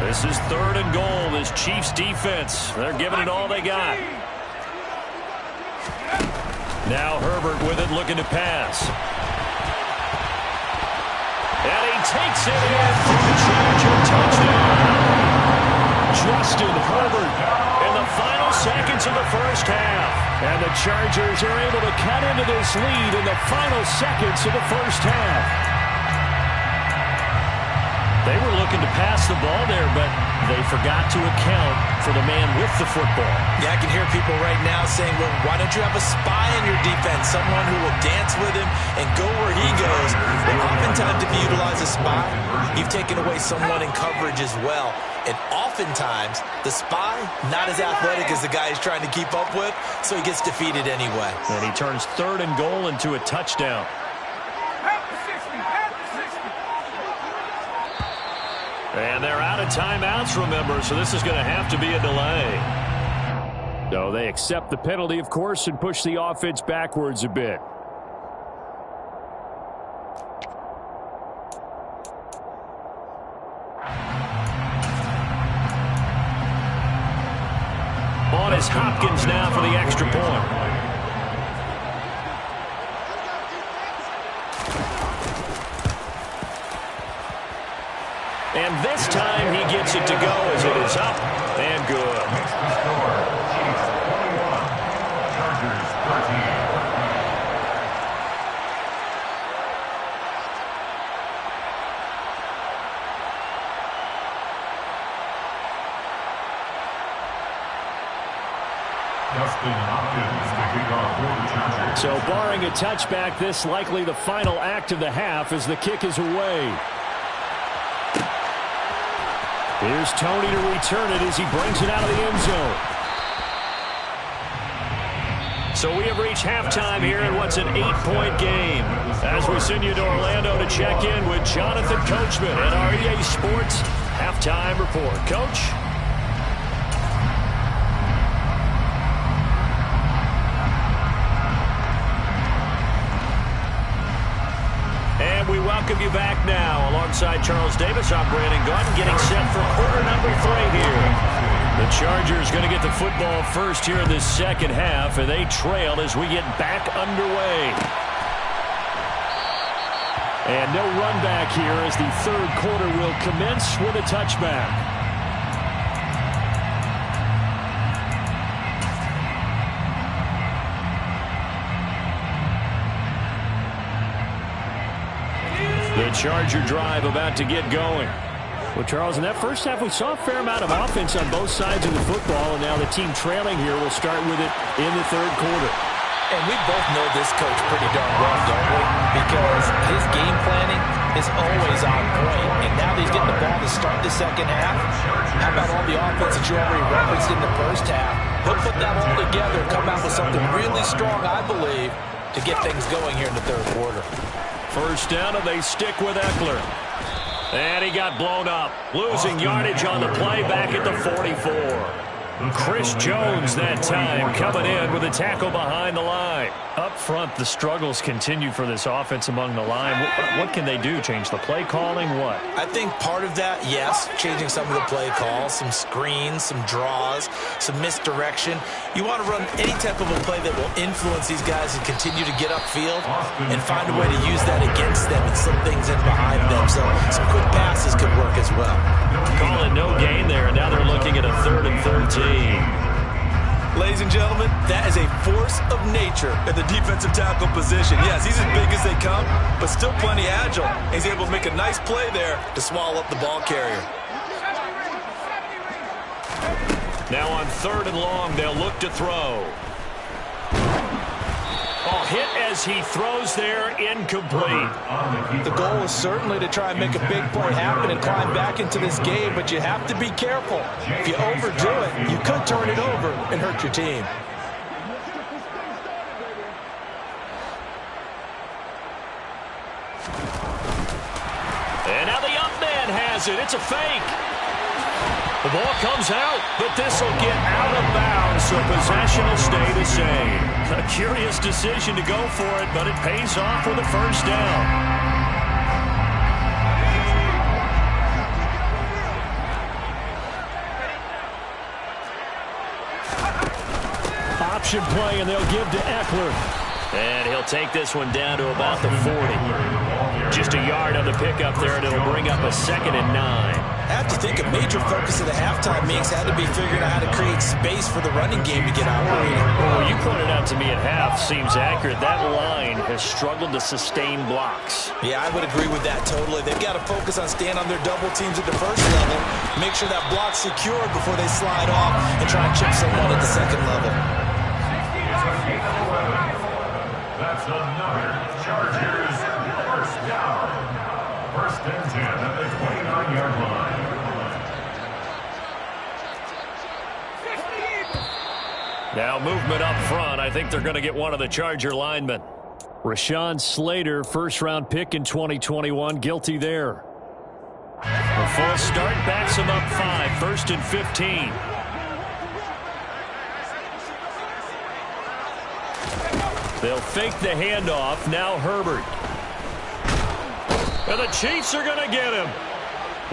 This is 3rd and goal. This Chiefs defense, they're giving it all they got. Now Herbert with it, looking to pass. And he takes it in for the Charger touchdown. Justin Herbert in the final seconds of the first half. And the Chargers are able to cut into this lead in the final seconds of the first half. They were looking to pass the ball there, but they forgot to account for the man with the football. Yeah, I can hear people right now saying, well, why don't you have a spy in your defense, someone who will dance with him and go where he goes? Well, oftentimes if you utilize a spy, you've taken away someone in coverage as well. And oftentimes, the spy, not as athletic as the guy he's trying to keep up with, so he gets defeated anyway. And he turns 3rd and goal into a touchdown. And they're out of timeouts, remember, so this is going to have to be a delay. So they accept the penalty, of course, and push the offense backwards a bit. On is Hopkins now for the extra point. And this time he gets it to go as it is up and good. So barring a touchback, this likely the final act of the half as the kick is away. Here's Tony to return it as he brings it out of the end zone. So we have reached halftime here in what's an 8-point game. As we send you to Orlando to check in with Jonathan Coachman at our EA Sports Halftime Report. Coach? And we welcome you back now. Alongside Charles Davis, I'm Brandon Gunn, getting set for quarter number 3 here. The Chargers going to get the football first here in this second half, and they trail as we get back underway. And no run back here as the third quarter will commence with a touchback. The Charger drive about to get going. Well, Charles, in that first half, we saw a fair amount of offense on both sides of the football, and now the team trailing here will start with it in the third quarter. And we both know this coach pretty darn well, don't we? Because his game planning is always on point. And now that he's getting the ball to start the second half, how about all the offense that you already referenced in the first half? He'll put that all together and come out with something really strong, I believe, to get things going here in the third quarter. First down, and they stick with Eckler. And he got blown up. Losing yardage on the play back at the 44. Chris Jones that time coming in with a tackle behind the line. Up front, the struggles continue for this offense among the line. What can they do? Change the play calling? What? I think part of that, yes, changing some of the play calls, some screens, some draws, some misdirection. You want to run any type of a play that will influence these guys and continue to get upfield and find a way to use that against them and slip things in behind them. So some quick passes could work as well. Call it no gain there, and now they're looking at a 3rd and 13. Ladies and gentlemen, that is a force of nature at the defensive tackle position. Yes, he's as big as they come, but still plenty agile. He's able to make a nice play there to swallow up the ball carrier. Now on 3rd and long, they'll look to throw. Oh, hit as he throws there, incomplete. The goal is certainly to try and make a big play happen and climb back into this game, but you have to be careful. If you overdo it, you could turn it over and hurt your team. And now the up man has it. It's a fake. The ball comes out, but this will get out of bounds, so possession will stay the same. A curious decision to go for it, but it pays off with a first down. option play, and they'll give to Eckler. And he'll take this one down to about the 40. Just a yard on the pickup there, and it'll bring up a 2nd and 9. I have to think a major focus of the halftime meetings had to be figuring out how to create space for the running game to get operating. Well, you pointed out to me at half, seems accurate. That line has struggled to sustain blocks. Yeah, I would agree with that totally. They've got to focus on staying on their double teams at the first level, make sure that block's secured before they slide off and try and chip someone at the second level. That's another Chargers first down. 1st and 10 at the 29-yard line. Now movement up front. I think they're going to get one of the Charger linemen. Rashawn Slater, first-round pick in 2021, guilty there. A full start backs him up 5, 1st and 15. They'll fake the handoff. Now Herbert. And the Chiefs are going to get him.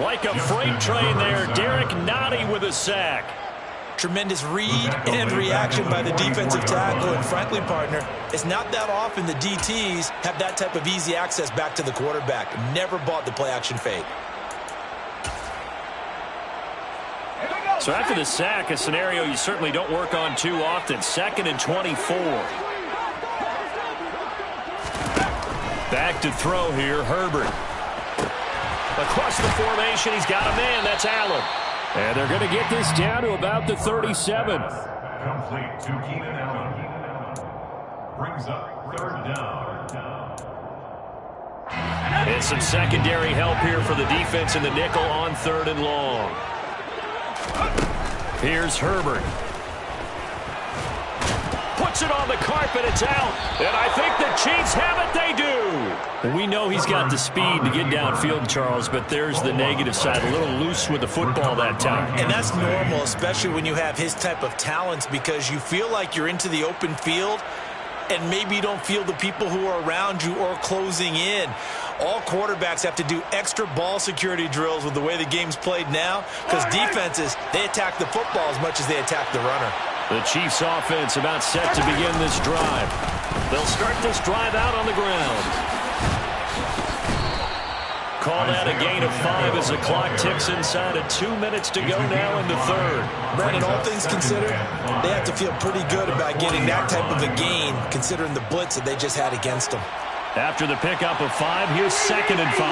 Like a freight train there. Derek Nottie with a sack. Tremendous read and reaction by the defensive tackle. And frankly, partner, it's not that often the DTs have that type of easy access back to the quarterback. Never bought the play-action fake. So after the sack, a scenario you certainly don't work on too often. 2nd and 24. Back to throw here, Herbert. Across the formation, he's got a man. That's Allen. And they're going to get this down to about the 37. Complete to Keenan Allen. Brings up 3rd down. And some secondary help here for the defense in the nickel on 3rd and long. Here's Herbert. Puts it on the carpet. It's out. And I think the Chiefs have it. They do. Well, we know he's got the speed to get downfield, Charles, but there's the negative side. A little loose with the football that time. And that's normal, especially when you have his type of talents, because you feel like you're into the open field and maybe you don't feel the people who are around you or closing in. All quarterbacks have to do extra ball security drills with the way the game's played now, because defenses, they attack the football as much as they attack the runner. The Chiefs offense about set to begin this drive. They'll start this drive out on the ground. Call that a gain of 5 as the clock ticks inside of 2 minutes to go now in the 3rd. Brandon, all things considered, they have to feel pretty good about getting that type of a gain, considering the blitz that they just had against them. After the pickup of 5, here's 2nd and 5.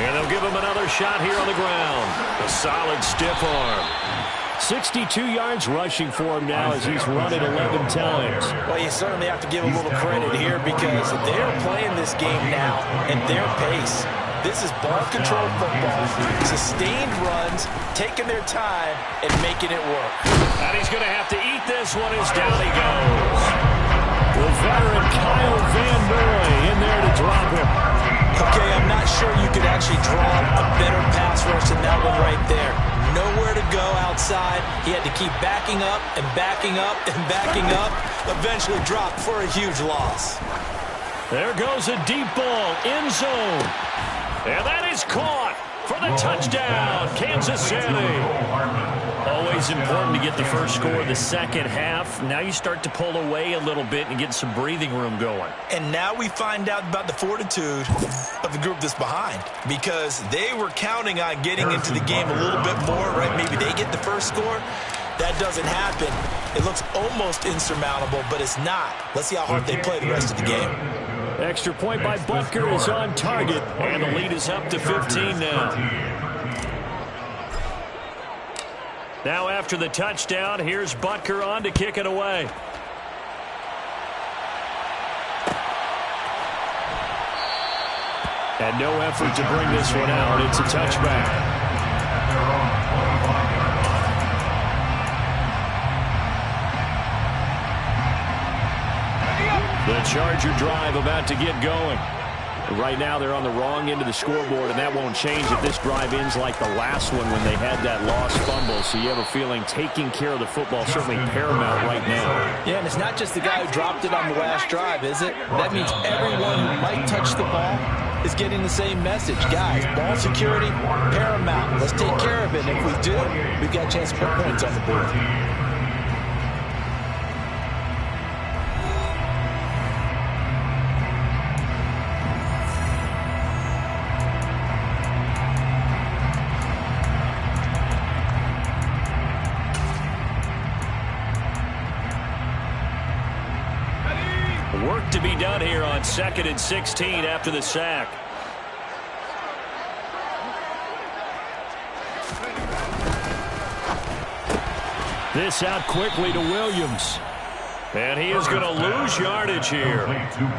And they'll give him another shot here on the ground. A solid stiff arm. 62 yards rushing for him now as he's run it 11 times. Well, you certainly have to give a little credit here because they're playing this game now at their pace. This is ball control football, sustained runs, taking their time, and making it work. And he's going to have to eat this one as down he goes. The veteran Kyle Van Noy in there to drop him. Okay, I'm not sure you could actually draw a better pass rush than that one right there. Nowhere to go outside. He had to keep backing up and backing up and backing up. Eventually dropped for a huge loss. There goes a deep ball, end zone. And that is caught for the touchdown, Kansas City. Always important to get the first score of the second half. Now you start to pull away a little bit and get some breathing room going. And now we find out about the fortitude of the group that's behind, because they were counting on getting into the game a little bit more, right? Maybe they get the first score. That doesn't happen. It looks almost insurmountable, but it's not. Let's see how hard they play the rest of the game. Extra point by Butker is on target, and the lead is up to 15 now. Now after the touchdown, here's Butker on to kick it away. And no effort to bring this one out. It's a touchback. The Charger drive about to get going. Right now they're on the wrong end of the scoreboard, and that won't change if this drive ends like the last one when they had that lost fumble. So you have a feeling taking care of the football certainly paramount right now. Yeah, and it's not just the guy who dropped it on the last drive, is it? That means everyone who might touch the ball is getting the same message. Guys, ball security, paramount. Let's take care of it. And if we do, we've got a chance to put points on the board. Work to be done here on 2nd and 16 after the sack. This out quickly to Williams. And he is going to lose yardage here.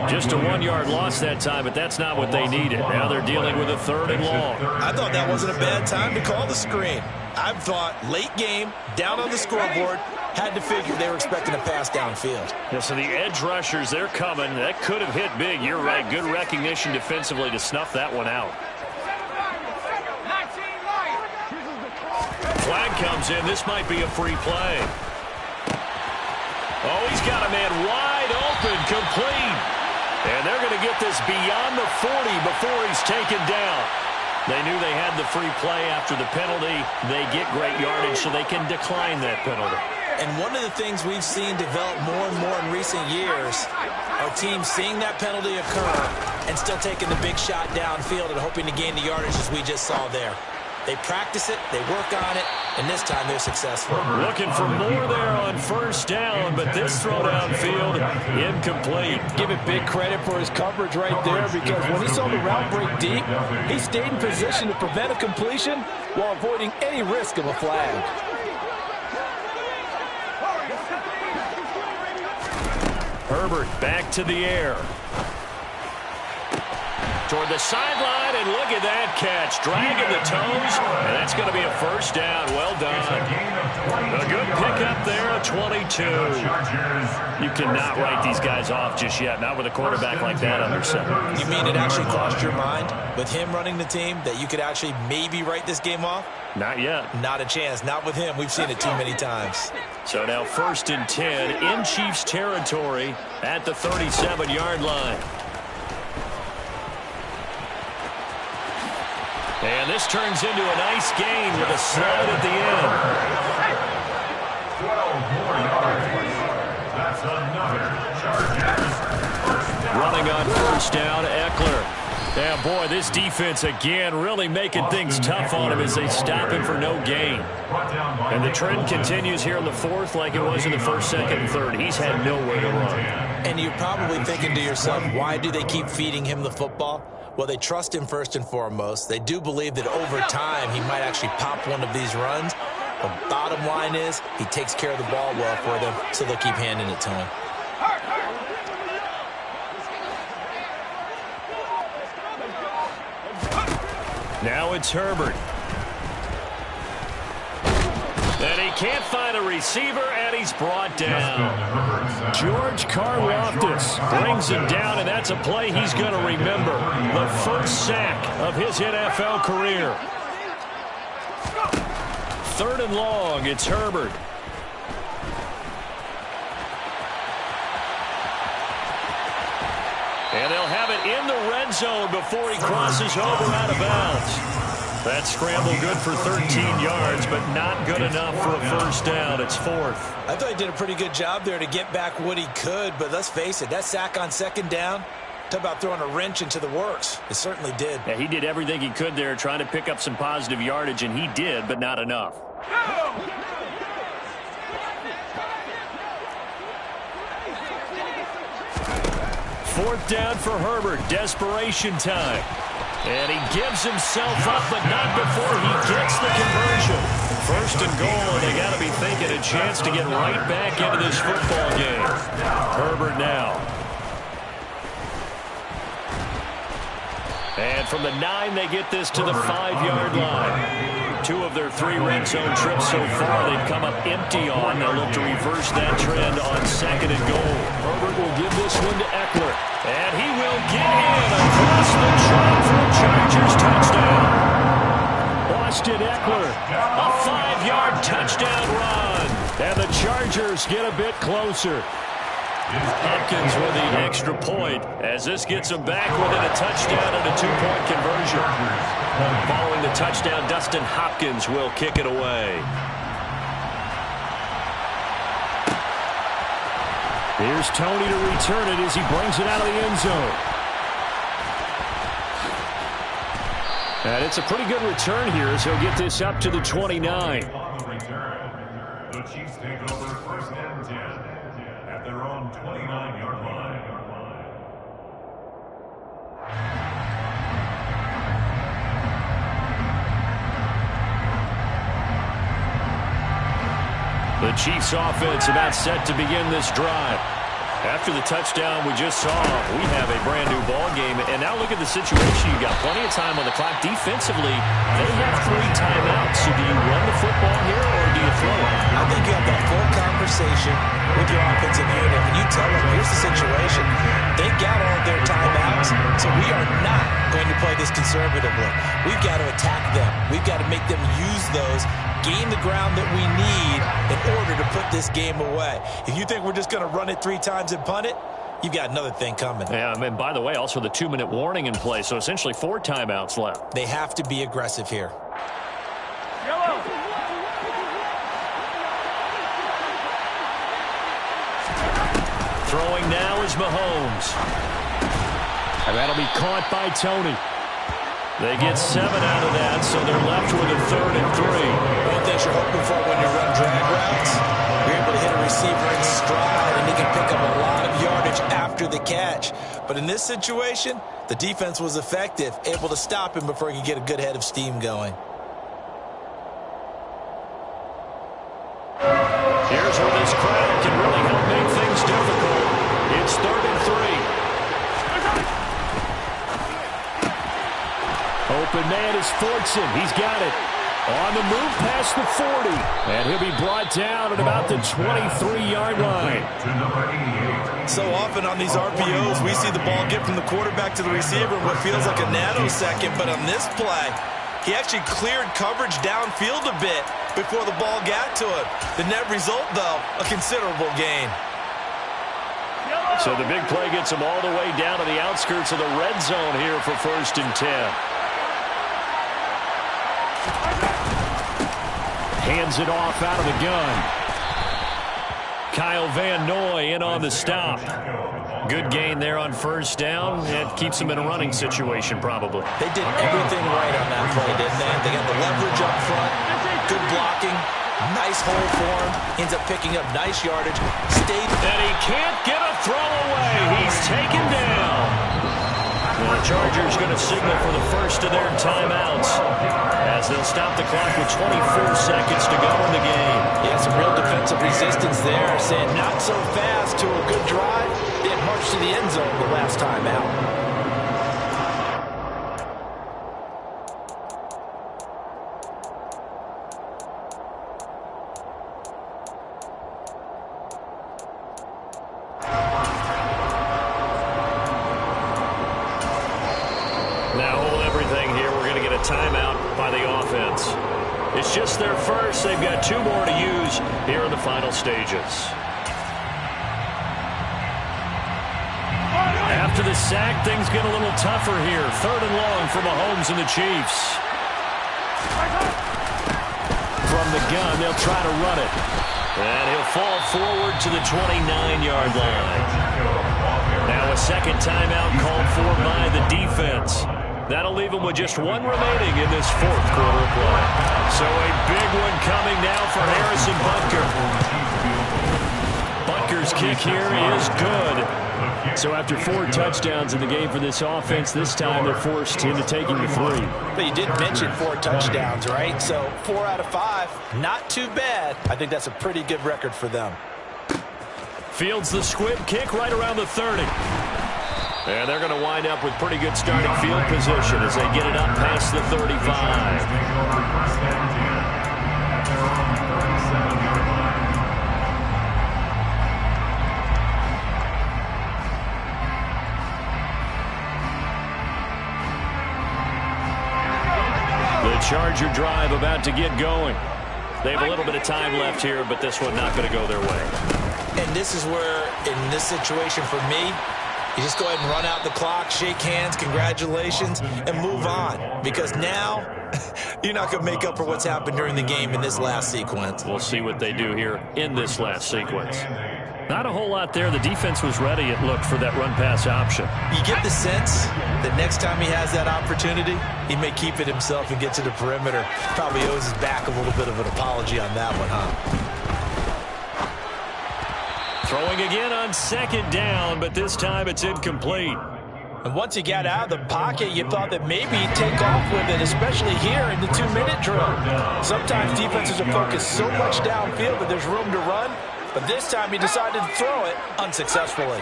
Just a 1-yard loss that time, but that's not what they needed. Now they're dealing with a 3rd and long. I thought that wasn't a bad time to call the screen. I thought late game, down on the scoreboard, had to figure they were expecting a pass downfield. Yeah, so the edge rushers, they're coming. That could have hit big. You're right. Good recognition defensively to snuff that one out. Flag comes in. This might be a free play. Oh, he's got a man wide open, complete. And they're going to get this beyond the 40 before he's taken down. They knew they had the free play after the penalty. They get great yardage, so they can decline that penalty. And one of the things we've seen develop more and more in recent years are teams seeing that penalty occur and still taking the big shot downfield and hoping to gain the yardage as we just saw there. They practice it, they work on it, and this time they're successful. Looking for more there on 1st down, but this throw downfield, incomplete. Give it big credit for his coverage right there, because when he saw the route break deep, he stayed in position to prevent a completion while avoiding any risk of a flag. Herbert back to the air. Toward the sideline, and look at that catch. Dragging the toes, and that's going to be a 1st down. Well done. A good pickup there, a 22. You cannot write these guys off just yet, not with a quarterback like that under center. You mean it actually crossed your mind, with him running the team, that you could actually maybe write this game off? Not yet. Not a chance. Not with him. We've seen it too many times. So now 1st and 10 in Chiefs territory at the 37-yard line. And this turns into a nice gain with a slide at the end. 12 more yards. That's another Chargers 1st down. Running on 1st down, Eckler. Yeah, boy, this defense again really making things tough on him as they stop him for no gain. And the trend continues here in the 4th like it was in the 1st, 2nd, and 3rd. He's had nowhere to run. And you're probably thinking to yourself, why do they keep feeding him the football? Well, they trust him first and foremost. They do believe that over time he might actually pop one of these runs. The bottom line is he takes care of the ball well for them, so they'll keep handing it to him. Now it's Herbert. And he can't find a receiver, and he's brought down. George Karlaftis brings him down, and that's a play he's going to remember. The 1st sack of his NFL career. 3rd and long, it's Herbert. And they'll have it in the red zone before he crosses over out of bounds. That scramble good for 13 yards, but not good enough for a 1st down. It's 4th. I thought he did a pretty good job there to get back what he could, but let's face it, that sack on 2nd down, talk about throwing a wrench into the works. It certainly did. Yeah, he did everything he could there trying to pick up some positive yardage, and he did, but not enough. Fourth down for Herbert. Desperation time. And he gives himself up, but not before he gets the conversion. 1st and goal, and they got to be thinking a chance to get right back into this football game. Herbert now. And from the 9, they get this to the 5-yard line. 2 of their 3 red zone trips so far they've come up empty on. They'll look to reverse that trend on 2nd and goal. Herbert will give this one to Eckler. And he will get in across the chalk for a Chargers touchdown. Austin Eckler, a 5-yard touchdown run. And the Chargers get a bit closer. Hopkins with the extra point as this gets him back within a touchdown and a 2-point conversion. Following the touchdown, Dustin Hopkins will kick it away. Here's Tony to return it as he brings it out of the end zone. And it's a pretty good return here as he'll get this up to the 29. On the return, the Chiefs take over first and 10 at their own 29-yard line. The Chiefs offense about set to begin this drive. After the touchdown we just saw, we have a brand new ball game. And now look at the situation. You've got plenty of time on the clock. Defensively, they have 3 timeouts. So do you run the football here or do you throw it? I think you have that full conversation with your offensive unit, and you tell them, here's the situation. They got all of their timeouts, so we are not going to play this conservatively. We've got to attack them. We've got to make them use those, gain the ground that we need in order to put this game away. If you think we're just going to run it 3 times and punt it, you've got another thing coming. Yeah, and by the way, also the 2-minute warning in play, so essentially 4 timeouts left. They have to be aggressive here. Throwing now is Mahomes. And that'll be caught by Tony. They get 7 out of that, so they're left with a 3rd and 3. One thing you're hoping for when you run drag routes, you're able to hit a receiver in stride, and he can pick up a lot of yardage after the catch. But in this situation, the defense was effective, able to stop him before he could get a good head of steam going. Here's where this crowd can really help make things difficult. It's 3rd and 3. Open man is Fortson. He's got it. On the move past the 40. And he'll be brought down at about the 23-yard line. So often on these RPOs, we see the ball get from the quarterback to the receiver in what feels like a nanosecond. But on this play, he actually cleared coverage downfield a bit before the ball got to him. The net result, though, a considerable gain. So the big play gets him all the way down to the outskirts of the red zone here for 1st and 10. Hands it off out of the gun. Kyle Van Noy in on the stop. Good gain there on 1st down. It keeps them in a running situation probably. They did everything right on that play, didn't they? They got the leverage up front, good blocking, nice hole for him, ends up picking up nice yardage. And he can't get a throw away. He's taken down. Well, the Chargers going to signal for the first of their timeouts as they'll stop the clock with 24 seconds to go in the game. Yeah, some real defensive resistance there, saying not so fast to a good drive. They had marched to the end zone the last time out. Timeout by the offense. It's just their first. They've got 2 more to use here in the final stages. After the sack, things get a little tougher here. 3rd and long for Mahomes and the Chiefs. From the gun, they'll try to run it. And he'll fall forward to the 29-yard line. Now a second timeout called for by the defense. That'll leave him with just 1 remaining in this 4th quarter of play. So a big one coming now for Harrison Butker. Butker's kick here is good. So after 4 touchdowns in the game for this offense, this time they're forced into taking the 3. But you did mention 4 touchdowns, right? So 4 out of 5, not too bad. I think that's a pretty good record for them. Fields the squib kick right around the 30. And they're going to wind up with pretty good starting field position as they get it up past the 35. The Charger drive about to get going. They have a little bit of time left here, but this one not going to go their way. And this is where, in this situation for me, you just go ahead and run out the clock, shake hands, congratulations, and move on. Because now, you're not going to make up for what's happened during the game in this last sequence. We'll see what they do here in this last sequence. Not a whole lot there. The defense was ready, it looked, for that run-pass option. You get the sense that next time he has that opportunity, he may keep it himself and get to the perimeter. Probably owes his back a little bit of an apology on that one, huh? Throwing again on second down, but this time it's incomplete. And once he got out of the pocket, you thought that maybe he'd take off with it, especially here in the 2-minute drill. Sometimes defenses are focused so much downfield that there's room to run, but this time he decided to throw it unsuccessfully.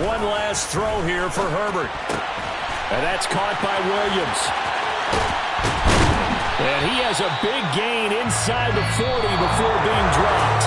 One last throw here for Herbert. And that's caught by Williams. And he has a big gain inside the 40 before being dropped.